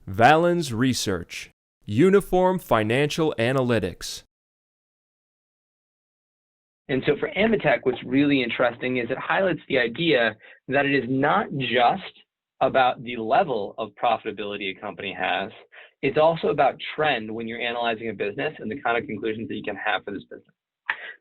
Valens Research, Uniform Financial Analytics. And so for AMETEK, what's really interesting is it highlights the idea that it is not just about the level of profitability a company has, it's also about trend when you're analyzing a business and the kind of conclusions that you can have for this business.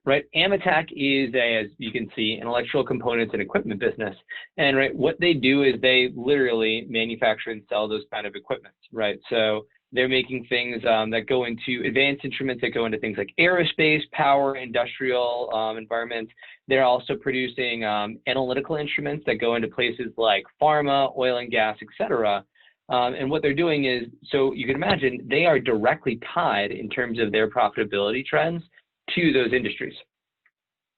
Right, AMETEK is as you can see, an electrical components and equipment business. And right, what they do is they literally manufacture and sell those kind of equipment, right? So they're making things that go into advanced instruments that go into things like aerospace, power, industrial environments. They're also producing analytical instruments that go into places like pharma, oil and gas, et cetera. And what they're doing is, so you can imagine, they are directly tied in terms of their profitability trends to those industries.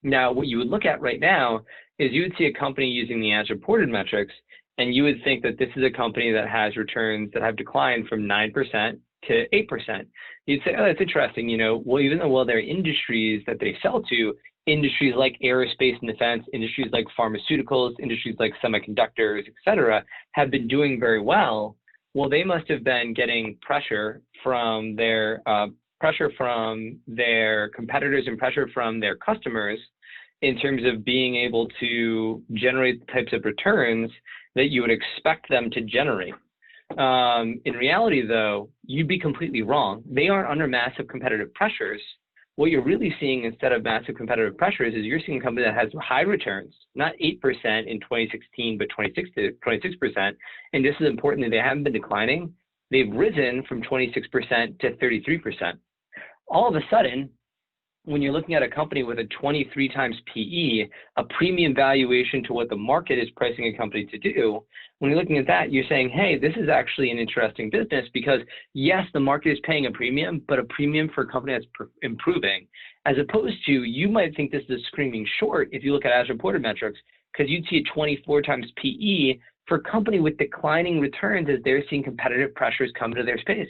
Now, what you would look at right now is you would see a company using the as reported metrics, and you would think that this is a company that has returns that have declined from 9% to 8%. You'd say, oh, that's interesting. Well, even though their industries that they sell to, industries like aerospace and defense, industries like pharmaceuticals, industries like semiconductors, et cetera, have been doing very well. Well, they must have been getting pressure from their competitors and pressure from their customers in terms of being able to generate the types of returns that you would expect them to generate. In reality, though, you'd be completely wrong. They aren't under massive competitive pressures. What you're really seeing instead of massive competitive pressures is you're seeing a company that has high returns, not 8% in 2016, but 26%. And just as importantly, they haven't been declining. They've risen from 26% to 33%. All of a sudden, when you're looking at a company with a 23 times PE, a premium valuation to what the market is pricing a company to do, when you're looking at that, you're saying, hey, this is actually an interesting business because, yes, the market is paying a premium, but a premium for a company that's improving, as opposed to you might think this is a screaming short if you look at as reported metrics, because you'd see a 24 times PE for a company with declining returns as they're seeing competitive pressures come to their space.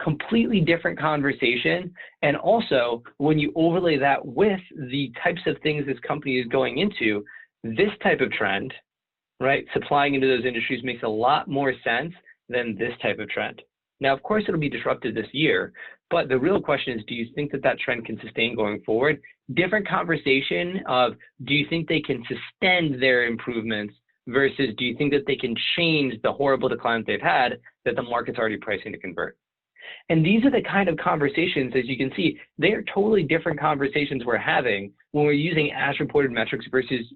Completely different conversation. And also, when you overlay that with the types of things this company is going into, this type of trend, right, supplying into those industries makes a lot more sense than this type of trend. Now, of course, it'll be disrupted this year, but the real question is, do you think that that trend can sustain going forward? Different conversation of, do you think they can suspend their improvements versus do you think that they can change the horrible decline they've had that the market's already pricing to convert? And these are the kind of conversations, as you can see, they are totally different conversations we're having when we're using as reported metrics versus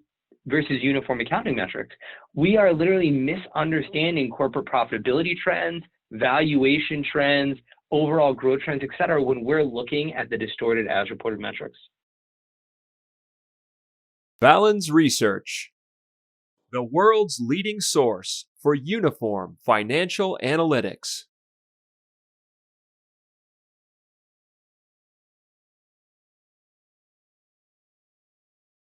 uniform accounting metrics. We are literally misunderstanding corporate profitability trends, valuation trends, overall growth trends, et cetera, when we're looking at the distorted as reported metrics. Valens Research, the world's leading source for uniform financial analytics.